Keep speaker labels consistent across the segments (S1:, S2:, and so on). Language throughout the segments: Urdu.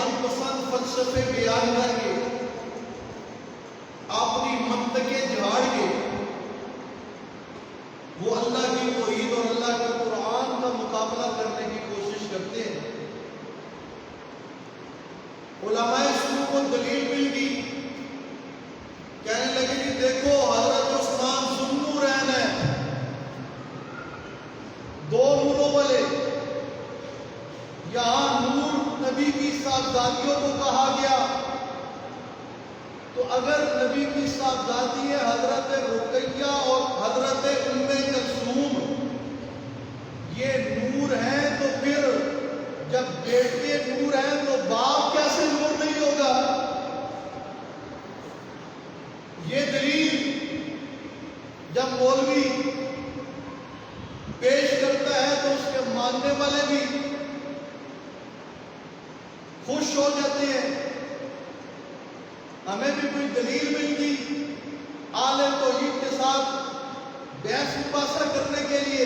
S1: من پسند فلسفے بیان کر کے اپنی منطقیں جھاڑ کے وہ اللہ کی توحید اور اللہ کے قرآن کا مقابلہ کرنے کی کوشش کرتے ہیں۔ علماء سو کو دلیل مل گئی، کہنے لگے کہ دیکھو حضرت عثمان ذوالنورین ہے، دو نوروں والے، یہاں نور نبی کی صاحبزادیوں کو کہا گیا، تو اگر نبی کی صاحبزادی ہے حضرت رقیہ اور حضرت ام کلثوم یہ نور ہیں، تو پھر جب بیٹے نور ہیں تو باپ کیسے نور نہیں ہوگا؟ یہ دلیل جب مولوی پیش کرتا ہے تو اس کے ماننے والے بھی خوش ہو جاتے ہیں۔ ہمیں بھی کوئی دلیل مل گئی عالم توحید کے ساتھ بحث مباحثہ کرنے کے لیے،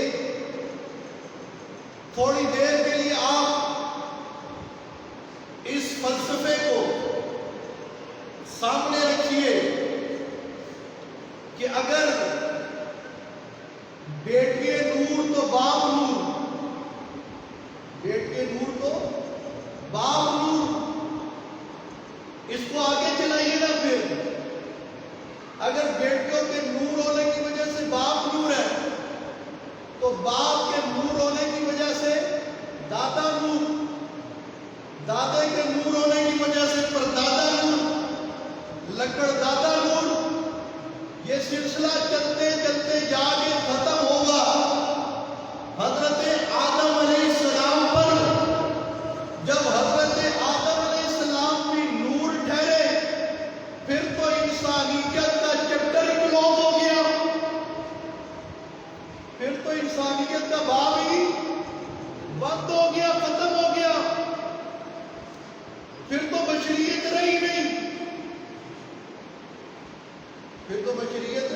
S1: تھوڑی دیر کے لیے آپ اس فلسفے کو سامنے رکھیے کہ اگر بیٹے نور تو باپ نور، بیٹے نور تو باپ نور، اس کو آگے چلائیے نا۔ پھر اگر بیٹیوں کے نور ہونے کی وجہ سے باپ نور ہے تو باپ کے نور ہونے کی وجہ سے دادا نور، دادے کے نور ہونے کی وجہ سے پردادا نور، لکڑ دادا نور، یہ سلسلہ چلتے چلتے جا کے ختم ہوگا حضرت آدم علیہ السلام پر۔ جب حضرت آدم علیہ السلام بھی نور ٹھہرے پھر تو انسانیت کا چیپٹر ہی کلوز ہو گیا، پھر تو انسانیت کا باب ہی بند ہو گیا، ختم ہو گیا، پھر تو بشریت رہی نہیں، پھر تو بشریت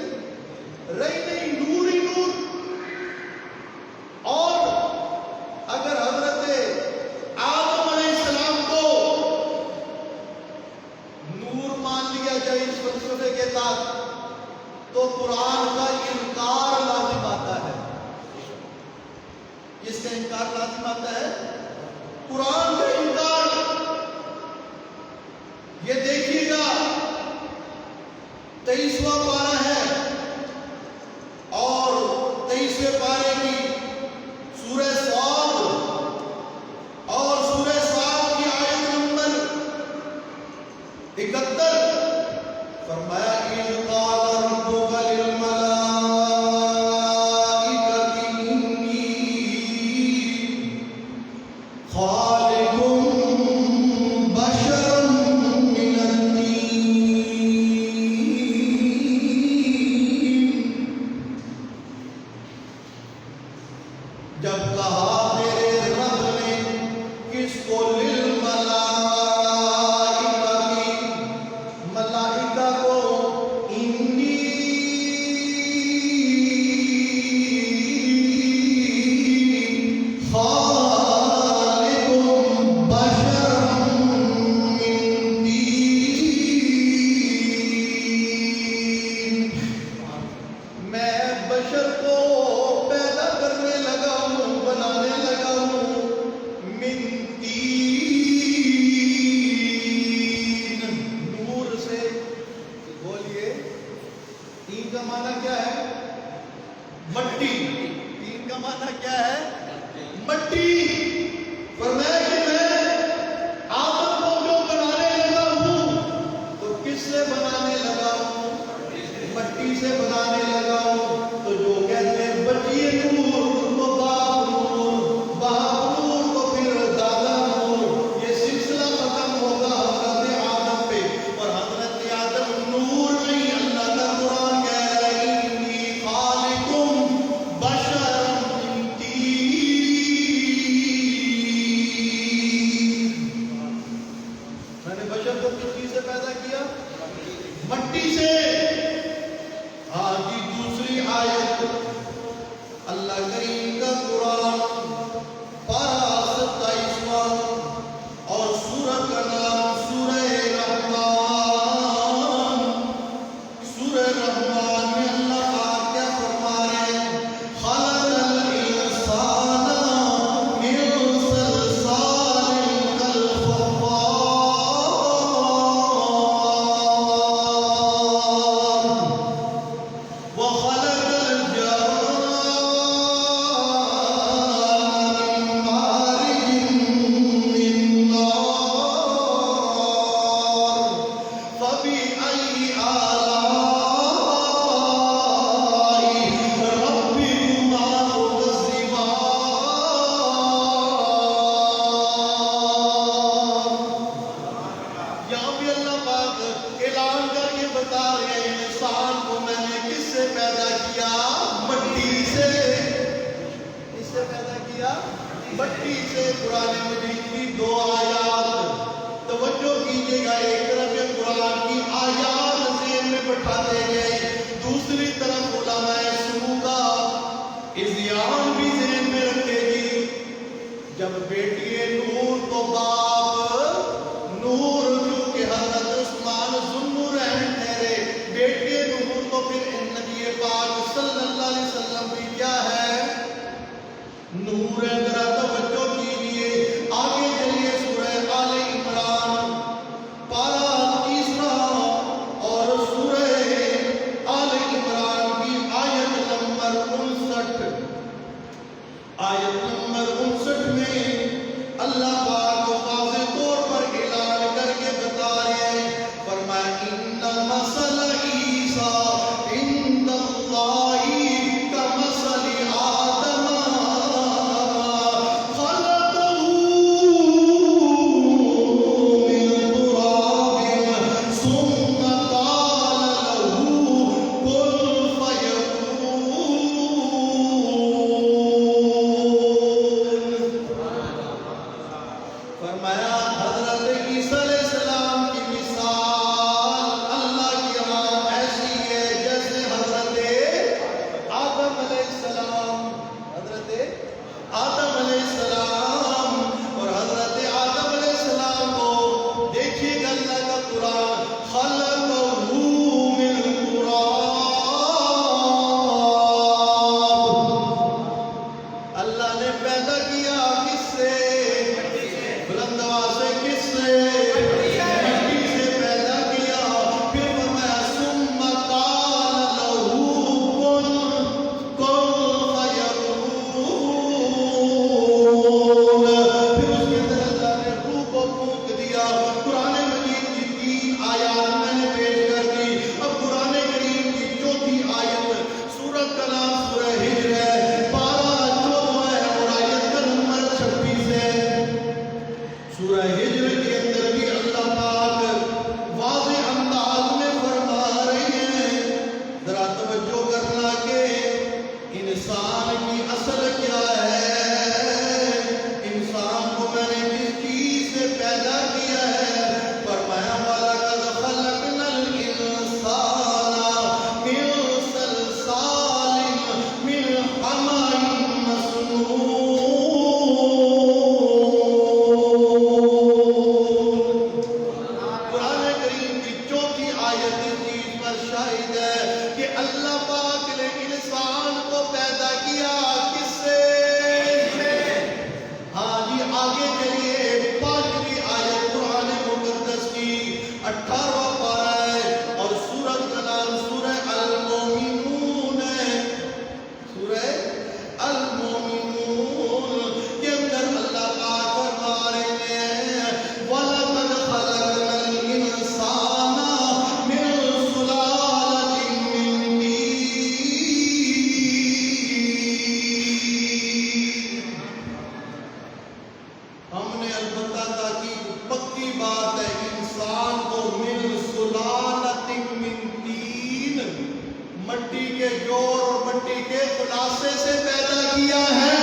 S1: رہی نہیں، نور ہی نور۔ اور اگر حضرت آدم علیہ السلام کو نور مان لیا جائے اس فلسفے کے تحت تو قرآن کا انکار لازم آتا ہے۔ کس کا انکار لازم آتا ہے؟ قرآن کا انکار۔ یہ دیکھیے گا 23واں پارہ ہے اور 23ویں پارے کی سورہ صاد اور سورہ صاد کی آیت نمبر 71 فرمایا اِذْ قَالَ رَبُّكَ لِلْمَلَائِكَةِ إِنِّي خَالِقٌ بَشَرًا مِنَ الطِّينِ۔ جب کہا میرے رب نے کس کو، ملائکہ کو، انی خالق بشرا من طین، میں بشر کو پیدا کرنے لگا ہوں، بنانے لگا ہوں، من طین، نور سے۔ بولیے تین کا معنی کیا ہے؟ مٹی۔ تین کا معنی کیا ہے؟ مٹی۔ فرمایا کہ میں آدم کو جو بنانے لگا ہوں تو کس سے بنانے لگا ہوں؟ مٹی سے بنانے لگا ہوں۔ تو جو کہتے ہیں بچیے نور تو باپ نور، باپ نور تو پھر دادا نور، یہ سلسلہ ختم ہوگا حضرت آدم پہ، اور حضرت آدم نور نہیں۔ اللہ کا قرآن کہہ رہا ہے انی خالق بشرا من طین، مٹی سے قرآن مجید کی 2 آیات، توجہ کیجئے گا، ایک طرف یہ قرآن کی آیات ذہن میں بٹھاتے گئے، دوسری طرف علماء سمو کا اذیان بھی ذہن میں رکھے گی۔ جب بیٹی نور تو باپ نور، جو کہ حضرت عثمان ذوالنورین ٹھہرے، بیٹی نور تو پھر نبی پاک صلی اللہ علیہ وسلم بھی کیا ہے؟ نور ہے۔ ذرا توجہ کیجئے، آگے چلیے سورہ آل عمران پارہ 3 اور سورہ آل عمران کی آیت نمبر 59، آیت نمبر 59 میں اللہ پاک واضح طور پر اعلان کر کے بتا رہے ہیں، فرمایا ان مثل عیسیٰ عند اللہ کمثل آدم خلقه من تراب ثم قال له كن فيكون۔ فرمایا حضرت عیسیٰ علیہ السلام کی مثال اللہ کی یہاں ایسی ہے جیسے حضرت آدم علیہ السلام، حضرت آدم علیہ السلام اور حضرت آدم علیہ السلام کو دیکھیے گا اللہ کا قرآن، خلقہ من تراب، اللہ نے پیدا کیا کس سے؟ بلند آواز سے کس سے؟ مٹی سے پیدا کیا۔ پھر فرمایا ثم قال له کن فیکون، پھر اس کے اندر اللہ نے روح کو پھونک دیا۔ قرآن مجید کی 3 آیات میں نے پیش کر دی، اب قرآن کریم کی 4تھی آیت، سورت کا نام سورہ ہجر ہے، پارہ 14 ہے اور آیت کا نمبر 26 ہے۔ سورہ ہجر کے اندر بھی اللہ پاک واضح انداز میں فرما رہے ہیں، ذرا توجہ کرنا کہ انسان کی اصل کیا ہے، انسان کو میں نے کس چیز سے پیدا کیا ہے؟ فرمایا وَلَقَدْ خَلَقْنَا الْإِنسَانَ مِنْ صَلْصَالٍ مِنْ حَمَإٍ مَسْنُونٍ۔ قرآن کریم کی 4تھی آیت اس چیز پر شاہد ہے کہ اللہ پاک نے انسان کو پیدا کیا کس سے؟ ہاں جی، آگے چلیے 5ویں آیت قرآن مقدس کی 18واں پارہ ہے اور سورت کا نام سورہ المومنون ہے، سورہ المومنون کے اندر اللہ پاک فرما رہے ہیں وَلَقَدْ خَلَقْنَا الْإِنسَانَ مِنْ سُلَالَةٍ مِّن طِينٍ۔ ہم نے البتہ تاکہ پکی بات ہے انسان کو من سلالۃ من طین، مٹی کے جوڑ اور مٹی کے خلاصے سے پیدا کیا ہے۔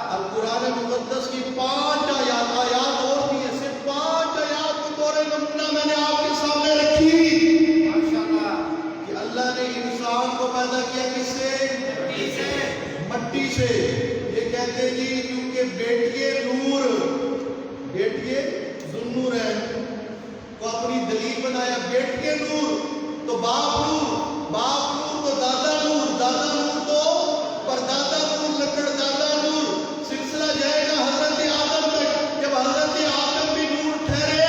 S1: اب قرآن مقدس کی 5 آیات اور بھی ہے، صرف 5 آیات کو بطور نمونہ میں نے آپ کے سامنے رکھی کہ اللہ نے انسان کو پیدا کیا کس سے؟ مٹی سے۔ یہ کہتے جی کیونکہ بیٹیے نور، بیٹیے ذوالنورین کو اپنی دلیل بنایا، بیٹیے نور تو باپ نور، باپ نور تو دادا نور، دادا نور تو پردادا نور، لکڑ دادا نور، سلسلہ جائے گا حضرت آدم تک۔ جب حضرت آدم بھی نور ٹھہرے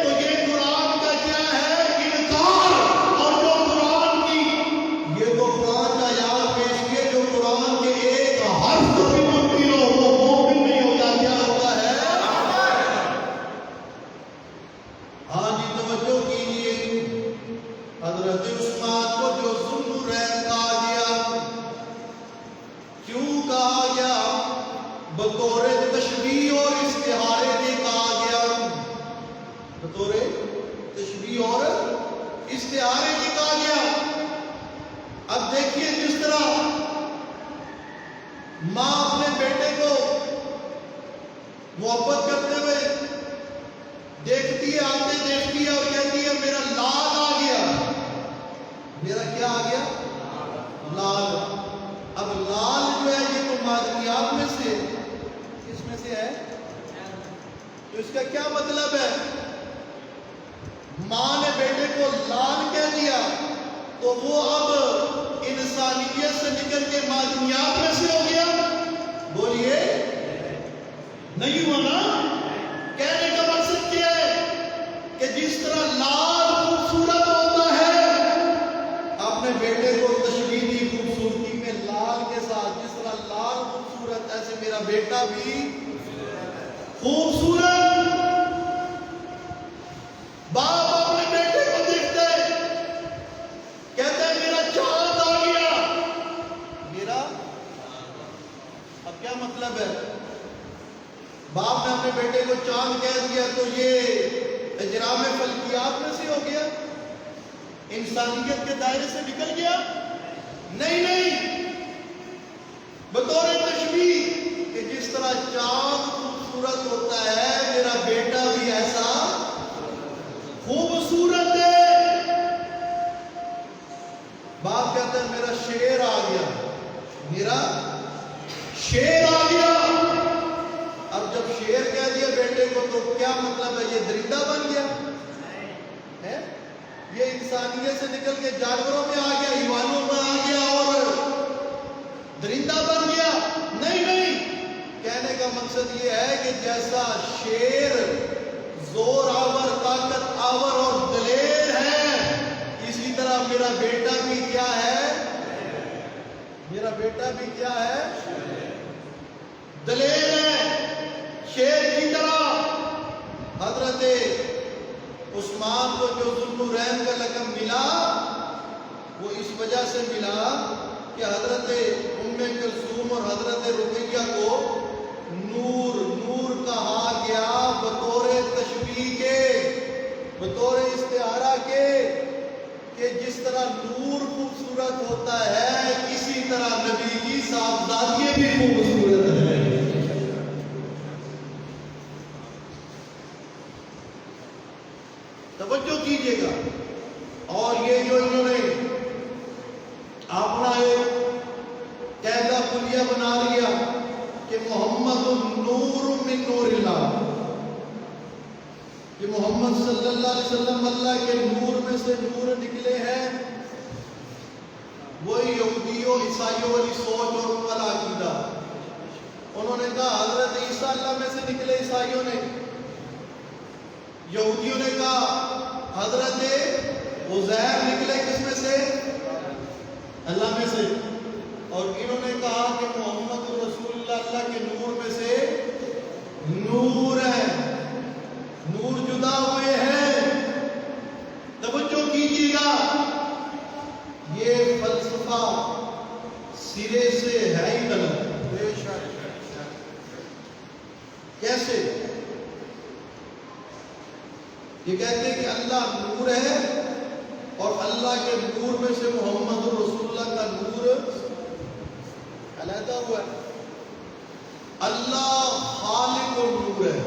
S1: تو یہ قرآن کا کیا ہے؟ انکار۔ اور جو قرآن کی یہ تو 5 آیات پیش کیے، جو قرآن کے ایک حرف کو بھی منکر ہو وہ مومن نہیں ہوتا، کیا ہوتا ہے؟ ہاں جی توجہ کیجئے، حضرت عثمان کو جو ذوالنورین کہا گیا، کیوں کہا گیا؟ بطور تشبیہ اور استعارے کے کہا گیا، بطور تشبیہ اور استعارے کے کہا گیا۔ اب دیکھیے جس طرح محبت کرتے ہوئے دیکھتی ہے، آتے دیکھتی ہے اور کہتی ہے میرا لال آ گیا، میرا کیا آ گیا؟ لال۔ اب لال جو ہے یہ تو معدنیات میں سے، کس میں سے ہے؟ تو اس کا کیا مطلب ہے؟ ماں نے بیٹے کو لال کہہ دیا تو وہ اب انسانیت سے نکل کے معدنیات میں سے ہو گیا؟ بولیے نہیں ہوا نا؟ کہنے کا مقصد کیا ہے کہ جس طرح لال خوبصورت ہوتا ہے، اپنے بیٹے کو تشبیہ دی خوبصورتی میں لال کے ساتھ، جس طرح لال خوبصورت ایسے میرا بیٹا بھی خوبصورت۔ باپ اپنے بیٹے کو دیکھتے کہتے ہیں میرا چاند آ گیا، میرا، اب کیا مطلب ہے؟ باپ نے اپنے بیٹے کو چاند کہہ دیا تو یہ اجرام فلکیات میں سے ہو گیا، انسانیت کے دائرے سے نکل گیا؟ نہیں، بطور تشبیہ کہ جس طرح چاند خوبصورت ہوتا ہے میرا بیٹا بھی ایسا خوبصورت ہے۔ باپ کہتا ہے میرا شیر آ گیا، میرا شیر آ گیا۔ اب جب شیر کہہ دیا بیٹے کو تو کیا مطلب ہے؟ یہ درندہ بن گیا ہے؟ یہ انسانیت سے نکل کے جانوروں میں آ گیا، حیوانوں میں آ گیا اور درندہ بن گیا؟ نہیں، کہنے کا مقصد یہ ہے کہ جیسا شیر زور آور، طاقت آور اور دلیر ہے، اسی طرح میرا بیٹا بھی کیا ہے؟ میرا بیٹا بھی کیا ہے؟ دلیر ہے، شیر کی طرح۔ حضرت عثمان کو جو ذوالنورین کا لقب ملا وہ اس وجہ سے ملا کہ حضرت ام کلثوم اور حضرت رقیہ کو نور کہا گیا بطور تشبیہ کے، بطور استعارہ کے، کہ جس طرح نور خوبصورت ہوتا ہے اسی طرح نبی کی صاحبزادیاں بھی خوبصورت ہے۔ توجہ کیجئے گا۔ اور یہ جو انہوں نے اپنا ایک قاعدہ کلیہ بنا لیا کہ محمد نور من نور اللہ، کہ محمد صلی اللہ علیہ وسلم اللہ کے نور میں سے نور نکلے ہیں، وہی یہودیوں عیسائیوں والی سوچ اور ان والا عقیدہ۔ انہوں نے کہا حضرت عیسیٰ اللہ میں سے نکلے، عیسائیوں نے، یہودیوں نے کہا حضرت عزیر نکلے کس میں سے؟ اللہ میں سے۔ اور انہوں نے کہا کہ محمد رسول اللہ اللہ کے نور میں سے نور ہے، نور جدا ہوئے ہیں۔ توجہ کیجیے گا، یہ فلسفہ سرے سے ہے ہی غلط۔ کیسے؟ یہ کہتے ہیں کہ اللہ نور ہے اور اللہ کے نور میں سے محمد رسول اللہ کا نور علیحدہ ہوا ہے۔ اللہ خالق النور ہے،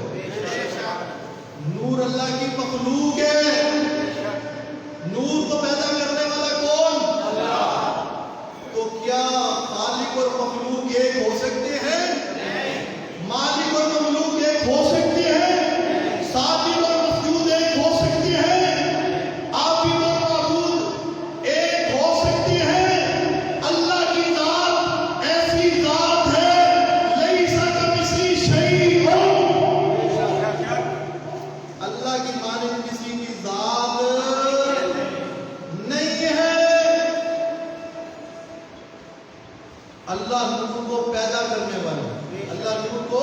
S1: نور اللہ کی مخلوق ہے۔ نور کو پیدا کرنے والا کون؟ اللہ۔ تو کیا خالق اور مخلوق ایک ہو سکتے ہیں؟ مالک اور مملوک ایک ہو سکتے ہیں؟ صادق اور مسجود ایک ہو سکتے ہیں؟ عابد اور معبود ایک ہو سکتے ہیں؟ اللہ کی ذات ایسی ذات ہے لیس کمثلہ شیء، اللہ کی مانند کسی کی ذات نہیں ہے۔ اللہ نور کو پیدا کرنے والا ہے، اللہ نور کو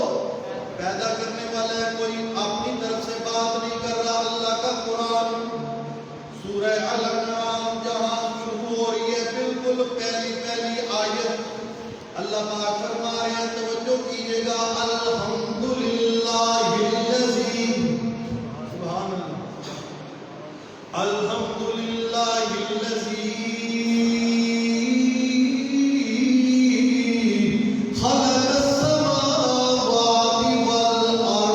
S1: پیدا کرنے والا ہے، کوئی اپنی طرف سے بات نہیں کر رہا۔ اللہ کا قرآن سورہ الانعام جہاں شروع ہو رہی ہے، بالکل پہلی آیت اللہ پاک فرما رہے ہیں، توجہ کیجئے گا، الحمدللہ الذی، سبحان اللہ، الحمدللہ الذی خلق السماوات والارض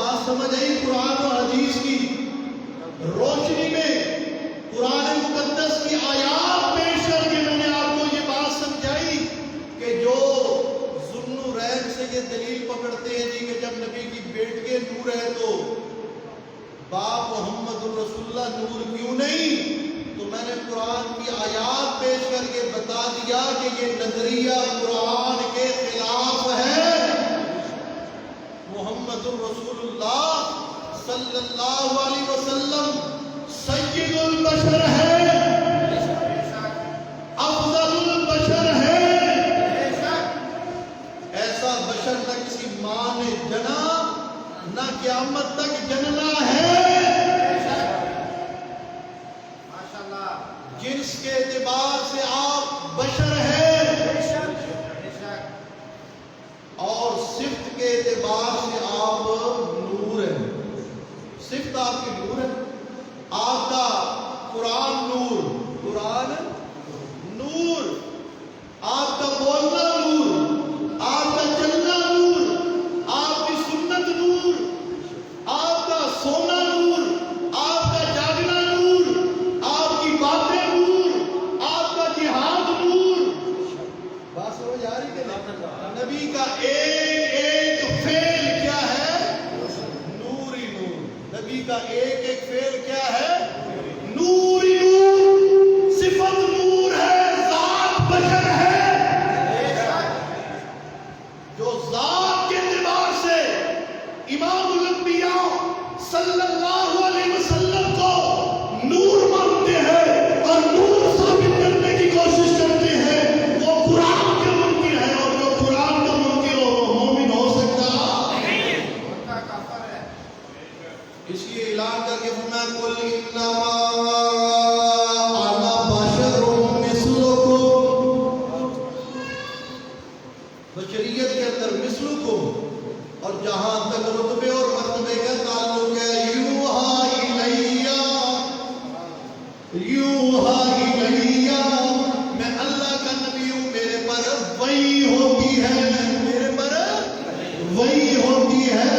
S1: بات سمجھ آئی قرآن و حدیث کی روشنی میں قرآن مقدس کی آیات پیش کر کے میں نے آپ کو یہ بات سمجھائی کہ جو ذوالنورین سے یہ دلیل پکڑتے ہیں جی کہ جب نبی کی بیٹی نور ہے تو باپ محمد الرسول اللہ نور کیوں نہیں؟ تو میں نے قرآن کی آیات پیش کر کے بتا دیا کہ یہ نظریہ قرآن کے خلاف ہے۔ محمد الرسول اللہ صلی اللہ علیہ وسلم سید البشر ہے، افضل البشر ہے، ایسا بشر نہ کسی ماں نے جنا نہ قیامت تک جننا ہے۔ جنس کے اعتبار سے آپ بشر ہیں اور صفت کے اعتبار سے آپ نور ہیں۔ صفت آپ کی نور ہے، آپ کا قرآن نور، قرآن نور، آپ کا بولنا نور، آپ کا چلنا نور، آپ کی سنت نور، آپ کا سونا نور، آپ کا جاگنا نور، آپ کی باتیں نور، آپ کا جہاد نور۔ بات سمجھ آ رہی کہ نہیں؟ نبی کا ایک ایک فعل کیا ہے؟ نور ہی نور۔ نبی کا ایک ایک فعل کیا ہے؟ نور ہی نور۔ صفت نور ہے، ذات بشر ہے۔ جو ذات کے اعتبار سے امام الانبیاء صلی اللہ علیہ وسلم کو نور مانتے ہیں اور نور ثابت کرنے کی کوشش کرتے ہیں، وہ قرآن کے منکر ہے، اور جو قرآن کا منکر ہو وہ مومن ہو سکتا نہیں۔ اس لیے اعلان کر کے فرمایا قل انما انا بشر مثلکم، بشریت کے اندر مثلکم، اور جہاں تک رتبے اور مرتبے کا تعلق ہے یوحا الیہ، یوحا الیہ، میں اللہ کا نبی ہوں، میرے پر وحی ہوتی ہے، میرے پر وحی ہوتی ہے۔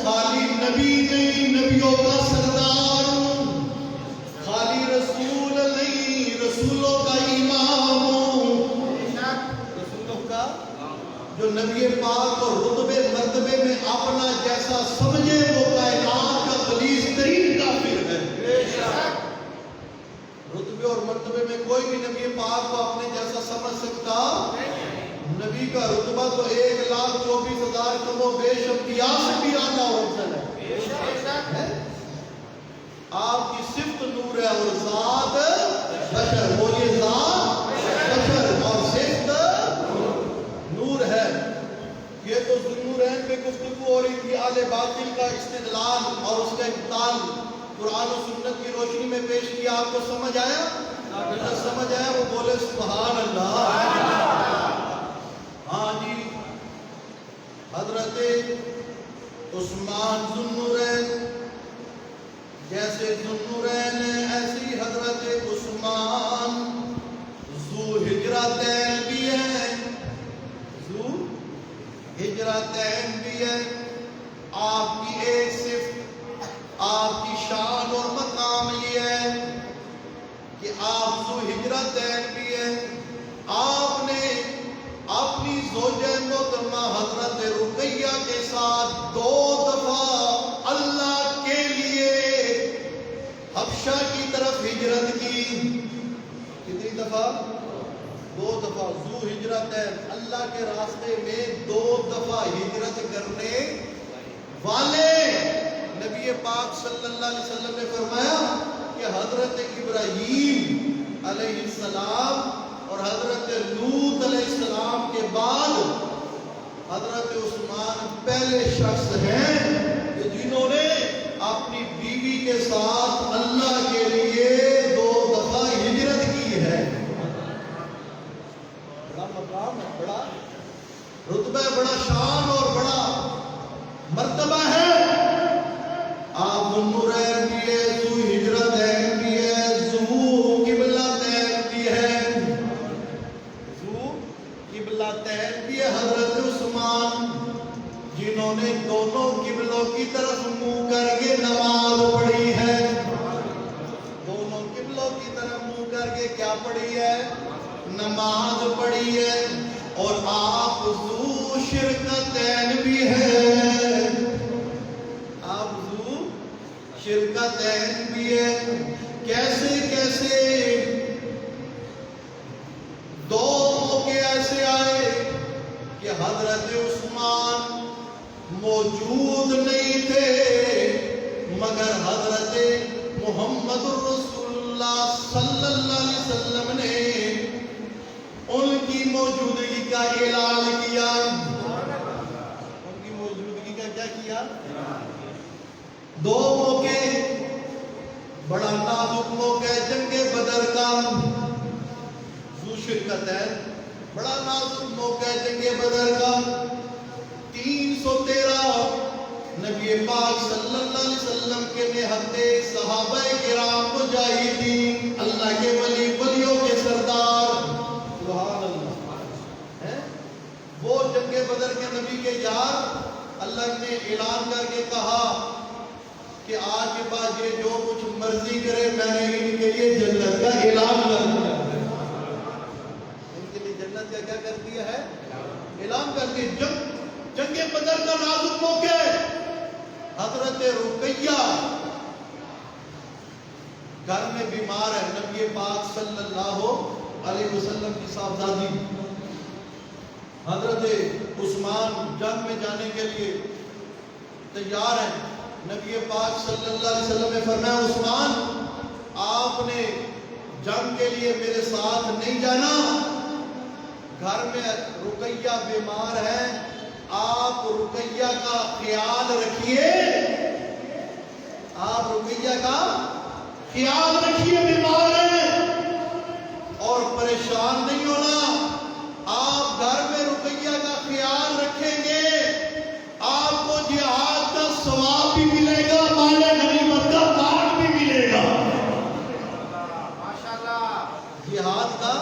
S1: خالی نبی نہیں، نبیوں کا سردار ہوں، خالی رسول نہیں، رسولوں کا امام ہوں۔ رسولوں کا جو نبی پاک کو رتبے مرتبے میں اپنا جیسا سمجھے وہ کائنات کا غلیظ ترین کافر ہے۔ رتبے اور مرتبے میں کوئی بھی نبی پاک کو اپنے جیسا سمجھ سکتا؟ نبی کا رتبہ تو 1,24,000 کم و بیش انبیاء سے بھی اعلیٰ اور افضل ہے۔ آپ کی صفت نور ہے اور ذات بشر، بولیے ذات بشر اور صفت نور ہے۔ یہ تو ذوالنورین پہ گفتگو ہو رہی تھی، اہل باطل کا استدلال اور اس کا ابطال قرآن و سنت کی روشنی میں پیش کیا۔ آپ کو سمجھ آیا؟ اگر سمجھ آیا وہ بولے سبحان اللہ۔ ہاں جی، حضرت عثمان ذوالنورین، جیسے ذوالنورین ایسی حضرت عثمان ذو ہجرتین بھی ہے، ذو ہجرتین بھی ہے۔ آپ کی ایک صفت، آپ کی شان اور مقام یہ ہے کہ آپ ذو ہجرتین بھی ہے۔ آپ نے اپنی زوجہ محترمہ حضرت رقیہ کے ساتھ 2 دفعہ اللہ کے لیے حبشہ کی طرف ہجرت کی۔ کتنی دفعہ؟ 2 دفعہ۔ ذو ہجرتین، اللہ کے راستے میں 2 دفعہ ہجرت کرنے والے نبی پاک صلی اللہ علیہ وسلم نے فرمایا کہ حضرت ابراہیم علیہ السلام اور حضرت لوط علیہ السلام کے بعد حضرت عثمان پہلے شخص ہیں کہ جنہوں نے اپنی بیوی کے ساتھ اللہ کے لیے 2 دفعہ ہجرت کی ہے۔ بڑا مقام ہے، بڑا رتبہ، بڑا شان اور بڑا مرتبہ ہے۔ آپ ذوالنورین بھی ہے، ذو ہجرتین بھی ہے، ذو قبلتین بھی ہے، ذو قبلتین بھی ہے۔ حضرت عثمان جنہوں نے دونوں قبلوں کی کیا پڑھی ہے؟ نماز پڑھی ہے، اور آپ ذو شرکتین بھی ہے، آپ ذو شرکتین بھی ہے۔ کیسے کیسے؟ دو موقع ایسے آئے کہ حضرت عثمان موجود نہیں تھے، مگر حضرت محمد الرسول اللہ صلی اللہ علیہ وسلم نے ان کی موجودگی کا اعلان کیا۔ ان کی موجودگی کا کیا کیا؟ دو موقع، بڑا نازک موقع جنگ بدر کا، ذو شرکتین، بڑا نازک موقع جنگ بدر کا۔ 313 نبی پاک صلی اللہ علیہ وسلم کے نہتے صحابہ کرام مجاہدین، اللہ کے ولی، ولیوں کے سردار، سبحان اللہ ہے وہ جنگ بدر کے نبی کے یار، اللہ نے اعلان کر کے کہا کہ آج کے بعد یہ جو کچھ مرضی کرے میں نے ان کے لیے جنت کا اعلان کر دیا، ان کے لیے جنت کا کیا کر دیا ہے؟ اعلان کر دیا۔ جنگ بدر کا نازک موقع، حضرت رقیہ گھر میں بیمار ہے، نبی پاک صلی اللہ علیہ وسلم کی صاحبزادی، حضرت عثمان جنگ میں جانے کے لیے تیار ہیں۔ نبی پاک صلی اللہ علیہ وسلم نے فرمایا عثمان آپ نے جنگ کے لیے میرے ساتھ نہیں جانا، گھر میں رقیہ بیمار ہے، آپ رقیہ کا خیال رکھیے، آپ رقیہ کا خیال رکھیے، بیمار ہے اور پریشان نہیں ہونا، آپ گھر میں رقیہ کا خیال رکھیں گے، آپ کو جہاد کا ثواب بھی ملے گا، مال غنیمت کا مال بھی ملے گا، ماشاءاللہ، جہاد کا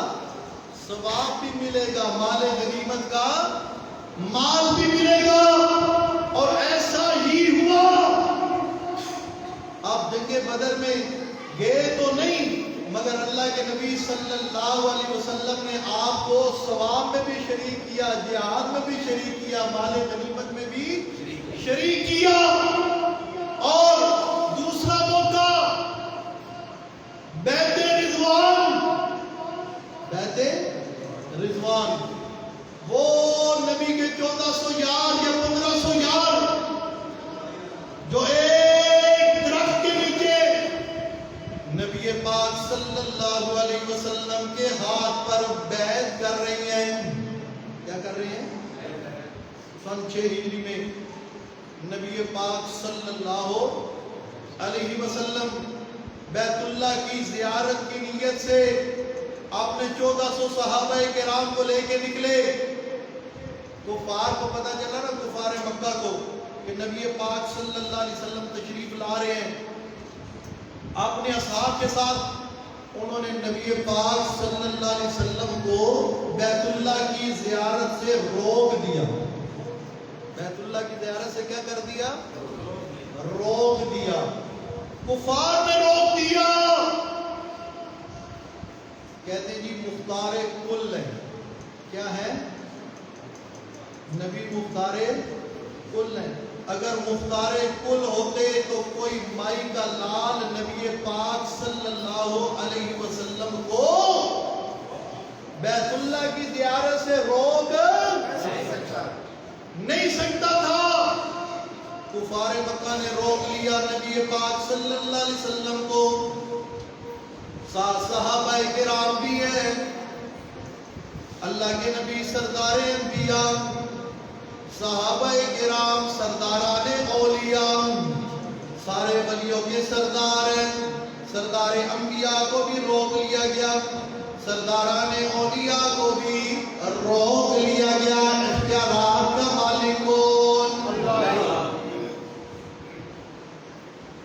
S1: ثواب بھی ملے گا، مال غنیمت کا مال بھی ملے گا۔ اور ایسا ہی ہوا، آپ جنگ بدر میں گئے تو نہیں، مگر اللہ کے نبی صلی اللہ علیہ وسلم نے آپ کو ثواب میں بھی شریک کیا، جہاد میں بھی شریک کیا، مال غنیمت میں بھی شریک کیا۔ اور دوسرا موقع بیعت رضوان، بیعت رضوان، وہ نبی کے 1400 یار یا 1500 یار جو ایک درخت کے نیچے نبی پاک صلی اللہ علیہ وسلم کے ہاتھ پر بیعت کر رہی ہیں، کیا کر رہی ہیں؟ سن 6 ہجری میں نبی پاک صلی اللہ علیہ وسلم بیت اللہ کی زیارت کی نیت سے آپ نے 1400 صحابہ کرام کو لے کے نکلے۔ کفار کو پتہ چلا نا، کفار مکہ کو، کہ نبی پاک صلی اللہ علیہ وسلم تشریف لا رہے ہیں، اپنے اصحاب کے ساتھ انہوں نے نبی پاک صلی اللہ علیہ وسلم کو بیت اللہ کی زیارت سے روک دیا، بیت اللہ کی زیارت سے کیا کر دیا؟ روک دیا، کفار نے روک دیا، کہتے ہیں جی مختار کل ہے، کیا ہے؟ نبی مختار کل ہے، اگر مختار کل ہوتے تو کوئی مائی کا لال نبی پاک صلی اللہ علیہ وسلم کو بیت اللہ کی زیارت سے روک نہیں سکتا تھا۔ کفار مکہ نے روک لیا نبی پاک صلی اللہ علیہ وسلم کو، صحابہ کرام بھی ہیں، اللہ کے نبی سردار انبیاء، صحابہ کرام سرداران اولیاء، سارے ولیوں کے سردار ہیں، سردار انبیاء کو بھی روک لیا گیا، سرداران اولیاء کو بھی روک لیا گیا۔ اختیارات کا مالک کون؟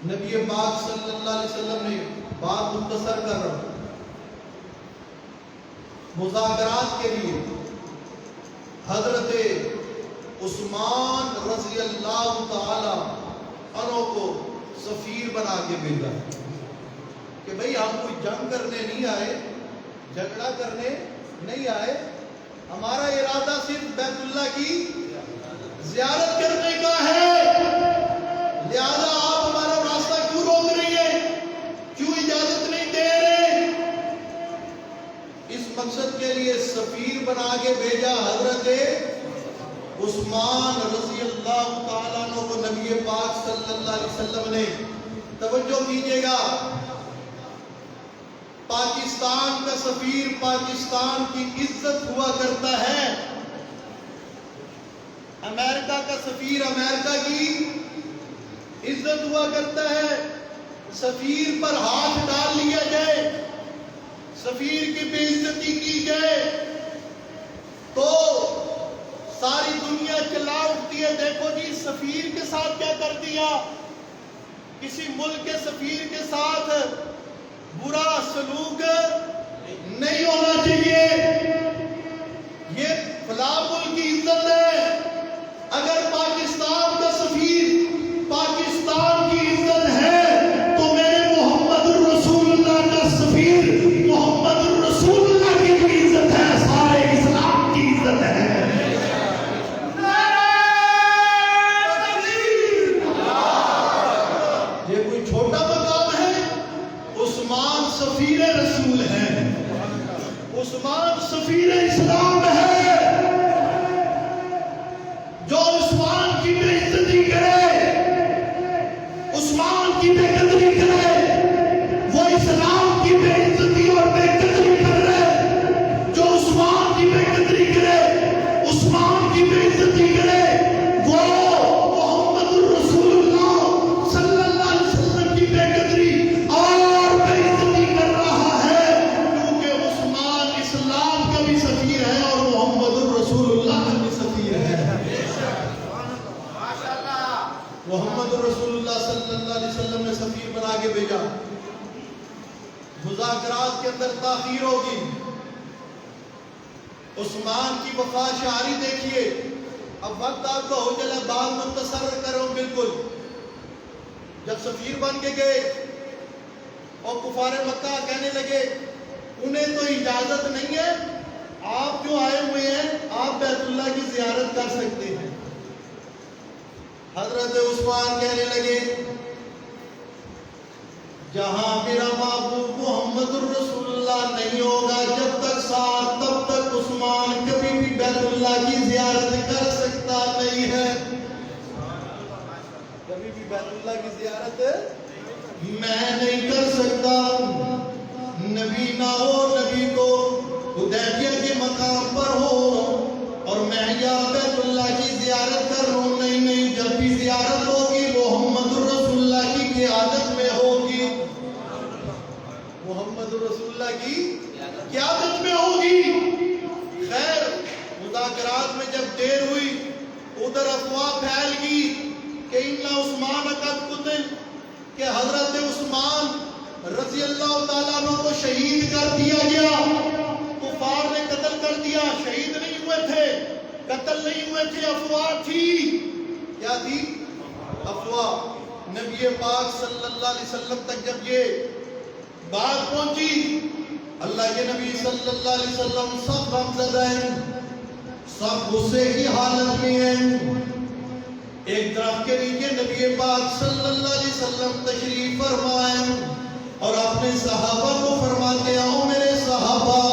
S1: نبی پاک صلی اللہ علیہ وسلم نے بات مختصر کر رہا ہوں، مذاکرات کے لیے حضرت عثمان رضی اللہ تعالی عنہ کو سفیر بنا کے بھیجا کہ بھئی ہم کوئی جنگ کرنے نہیں آئے، جھگڑا کرنے نہیں آئے، ہمارا ارادہ صرف بیت اللہ کی زیارت کرنے کا ہے، لہذا آپ ہمارا راستہ کیوں روک رہی ہیں، کیوں اجازت نہیں دے رہے؟ اس مقصد کے لیے سفیر بنا کے بھیجا حضرت عثمان رضی اللہ تعالیٰ عنہ کو نبی پاک صلی اللہ علیہ وسلم نے۔ توجہ کیجئے گا، پاکستان کا سفیر پاکستان کی عزت ہوا کرتا ہے، امریکہ کا سفیر امریکہ کی عزت ہوا کرتا ہے۔ سفیر پر ہاتھ ڈال لیا جائے، سفیر کی بے عزتی کی جائے تو ساری دنیا چلا اٹھتی ہے، دیکھو جی سفیر کے ساتھ کیا کر دیا۔ کسی ملک کے سفیر کے ساتھ برا سلوک نہیں ہونا چاہیے، یہ فلاں ملک کی عزت ہے۔ اگر پاکستان کا سفیر پاکستان کی عزت ہے تو میرے محمد الرسول اللہ کا سفیر محمد الرسول اللہ کی بھی عزت ہے، سارے اسلام کی عزت ہے۔ یہ کوئی چھوٹا مقام ہے؟ عثمان سفیر رسول ہے، عثمان سفیر اسلام ہے۔ جو عثمان کی بے عزتی کرے، عثمان کی بے قدری کرے، وہ اسلام کی بے عزتی اور بے قدری کر رہے۔ جو عثمان کی بے قدری کرے، عثمان کی بے عزتی کرے، وہ محمد الرسول اللہ صلی اللہ علیہ وسلم کی بے قدری اور بے عزتی کر رہا ہے، کیونکہ عثمان اسلام کا بھی سفیر ہے اور محمد الرسول اللہ کا بھی سفیر ہے۔ محمد رسول اللہ صلی اللہ علیہ وسلم نے سفیر بنا کے بھیجا، مذاکرات کے اندر تاخیر ہوگی۔ عثمان کی وفا شعاری دیکھیے، اب وقت آپ کا ہو چلا، بات مختصر کروں بالکل۔ جب سفیر بن کے گئے اور کفار مکہ کہنے لگے انہیں تو اجازت نہیں ہے، آپ جو آئے ہوئے ہیں آپ بیت اللہ کی زیارت کر سکتے ہیں۔ حضرت عثمان کہنے لگے جہاں میرا محبوب محمد الرسول اللہ نہیں ہوگا، جب تک ساتھ تب تک عثمان کبھی بھی بیت اللہ کی زیارت کر سکتا نہیں ہے، کبھی بھی بیت اللہ کی زیارت میں نہیں کر سکتا۔ نبی نہ ہو، نبی کو حدیبیہ کے مقام پر ہو اور میں یہاں بیت اللہ کی زیارت کر رہا ہوں، نہیں، جب بھی زیارت ہوگی محمد رسول اللہ کی قیادت میں ہوگی، محمد رسول اللہ کی قیادت میں ہوگی۔ خیر، مذاکرات میں جب دیر ہوئی، ادھر افواہ پھیل گئی کہ ان عثمان قد قتل، کہ حضرت عثمان رضی اللہ تعالیٰ عنہ کو شہید کر دیا گیا، کفار نے قتل کر دیا، شہید نہیں ہوئے تھے، قتل نہیں ہوئے تھے، افواہ تھی۔ کیا تھی؟ افواہ۔ نبی پاک صلی اللہ علیہ وسلم تک جب یہ بات پہنچی، اللہ کے نبی صلی اللہ علیہ وسلم سب غمزدہ ہیں، سب غصے کی حالت میں ہیں۔ ایک درخت کے نیچے نبی پاک صلی اللہ علیہ وسلم تشریف فرمائیں اور اپنے صحابہ کو فرماتے ہیں، آؤ میرے صحابہ،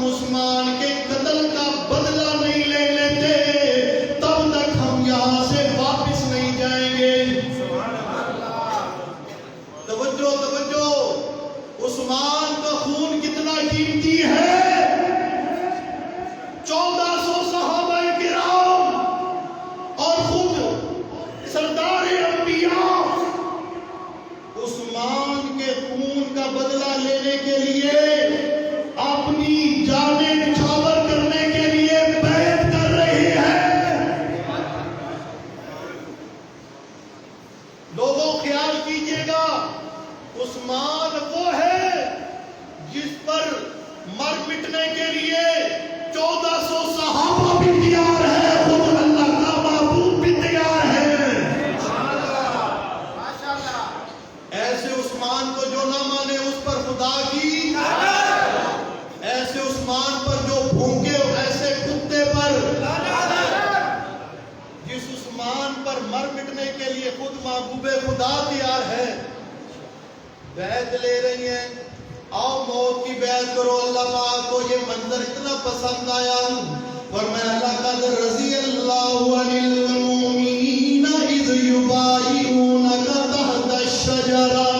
S1: عثمان کے قتل کا بدلہ نہیں لے لیتے تب تک ہم یہاں سے واپس نہیں جائیں گے۔ توجہ توجہ، عثمان کا خون کتنا قیمتی ہے۔ 1400 صحابہ کرام اور خود سردار انبیاء عثمان کے خون کا بدلہ لینے کے لیے اپنی جانیں نچھاور کرنے کے لیے بیعت کر رہے ہیں۔ لوگوں خیال کیجئے گا، عثمان وہ ہے جس پر مر مٹنے کے لیے 1400 صحابہ بھی تیار ہے، خود اللہ کا محبوب بھی تیار ہے۔ محبوب خدا تیار ہے، بیعت لے رہی ہیں، آؤ موت کی بیعت کرو۔ اللہ پاک کو یہ منظر اتنا پسند آیا، فرمایا لقد رضی اللہ عن المؤمنین اذ یبایعونک تحت الشجرہ،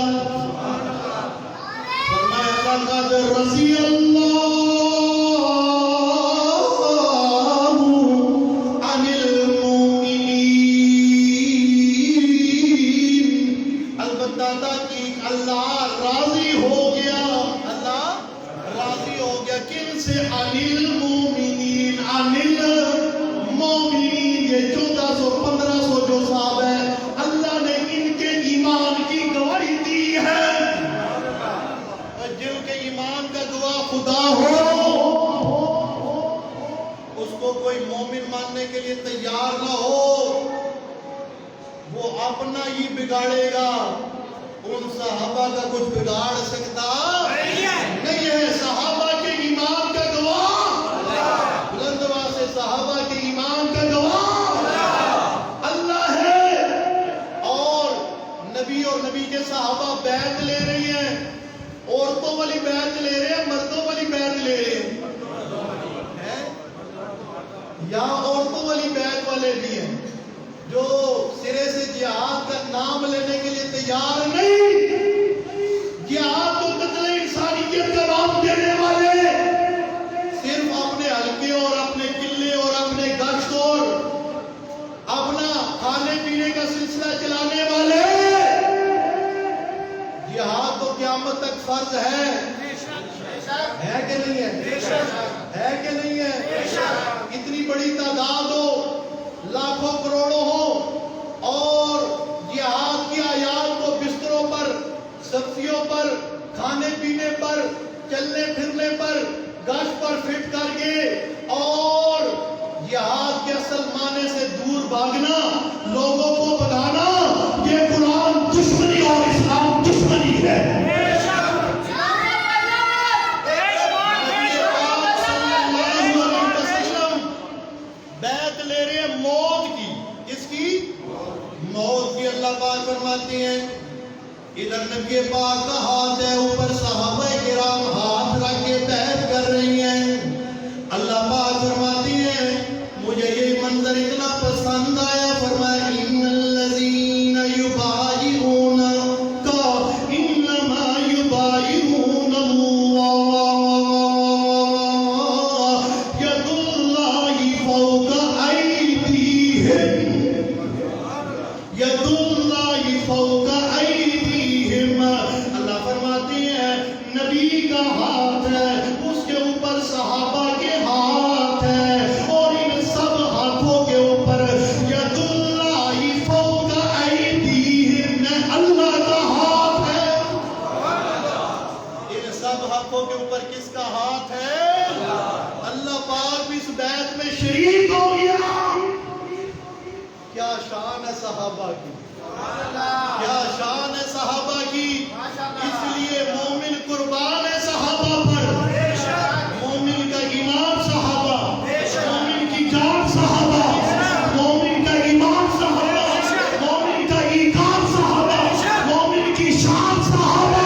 S1: فرمایا لقد رضی اللہ عن المؤمنین، البتہ تحقیق اللہ راضی ہو گیا، اللہ راضی ہو گیا کن سے؟ عن المؤمنین، عن المؤمنین، یہ 1400-1500 جو صاحب ہے اللہ نے ان کے ایمان کی گواہی دی ہے، اور جن کے ایمان کا گواہ خدا ہو اس کو کوئی مومن ماننے کے لیے تیار نہ ہو، وہ اپنا ہی بگاڑے گا، ان صحابہ کا کچھ بگاڑ سکتا نہیں ہے۔ صحابہ کے ایمان کا گواہ، بلند آواز سے صحابہ کے ایمان کا گواہ اللہ ہے، اور نبی کے صحابہ بیعت لے رہی ہیں، عورتوں والی بیعت لے رہے ہیں، مردوں والی بیعت لے رہے ہیں، یا عورتوں والی بیعت والے بھی ہیں جو سرے سے جہاد کا نام لینے کے لیے تیار نہیں، جہاد تو قتل انسانیت کا نام دینے والے، صرف اپنے حلقے اور اپنے قلعے اور اپنے گشت اور اپنا کھانے پینے کا سلسلہ چلانے والے، جہاد تو قیامت تک فرض ہے کہ نہیں ہے کہ نہیں ہے؟ اتنی بڑی تعداد ہو، لاکھوں کروڑوں ہو، اور جہاد کی آیات کو بستروں پر، سبزیوں پر، کھانے پینے پر، چلنے پھرنے پر، گشت پر فٹ کر کے، اور جہاد کے اصل معنی سے دور بھاگنا، لوگوں کو بتانا یہ قرآن دشمنی اور اسلام دشمنی ہے۔ بیعت لے رہے ہیں موت کی، کس کی؟ موت کی۔ اللہ پاک فرماتے ہیں ادھر نبی پاک کا ہاتھ ہے اوپر، صحابہ کرام ہاتھ رکھ کے بیعت کر رہی ہیں، اللہ پاک فرماتے ہیں مجھے یہ منظر اتنا پسند آیا، فرمایا ان الذین یبایعونک انما یبایعون اللہ ید اللہ فوق ایدیہم، ید اللہ فوق ایدیہم، اللہ فرماتے ہیں نبی کا ہاتھ ہے، اس کے اوپر صحابہ کے ہاتھ ہے، اور ان سب ہاتھوں کے اوپر ید اللہ فوق ایدیہم، اللہ کا ہاتھ ہے، ان سب ہاتھوں کے اوپر کس کا ہاتھ ہے؟ اللہ پاک بھی اس بیعت میں شریک ہو گیا۔ کیا شان ہے صحابہ کی، کیا شان ہے صحابہ کی، اس لیے مومن قربان ہے صحابہ پر، مومن کا ایمان صحابہ، مومن کی جان صحابہ، مومن کا ایمان صحابہ، مومن کا ایمان صحابہ، مومن کی شان صحابہ۔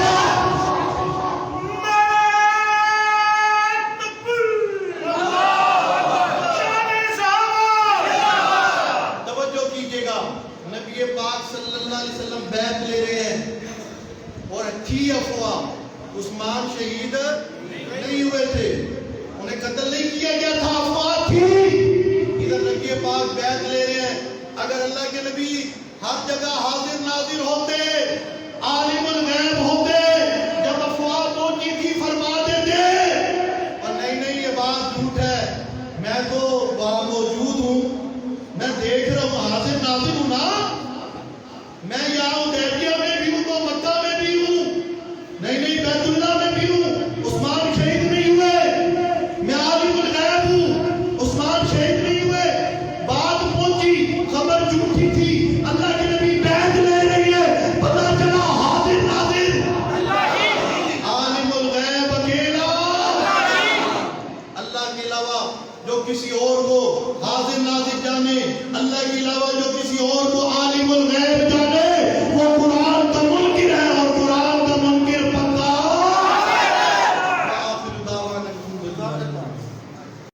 S1: توجہ کیجئے گا، نبی پاک صلی اللہ علیہ وسلم بیعت لے رہے ہیں، اور اچھی افواہ عثمان شہید نہیں ہوئے تھے، انہیں قتل نہیں کیا گیا تھا، افواہ تھی، ادھر نبی پاک بیعت لے رہے ہیں۔ اگر اللہ کے نبی ہر جگہ حاضر ناظر ہوتے، عالم الغیب ہوتے، جب افواہ پہنچی تھی فرما دیتے، اور نہیں یہ بات جھوٹ ہے، میں تو وہاں موجود ہوں، میں دیکھ رہا ہوں، حاضر ناظر ہوں نا، میں یہاں حدیبیہ میں بھی ہوں تو مکہ میں بھی ہوں، نہیں بیت اللہ میں بھی ہوں، عثمان شہید نہیں ہوئے، میں عالم الغیب ہوں، عثمان شہید نہیں ہوئے، بات پہنچی، خبر جھوٹی تھی، اللہ کے نبی بیعت لے رہی ہے، پتہ چلا حاضر ناظر عالم الغیب اکیلا اللہ کے علاوہ جو کسی اور کو حاضر ناظر جانے، اللہ کے علاوہ جو کسی اور کو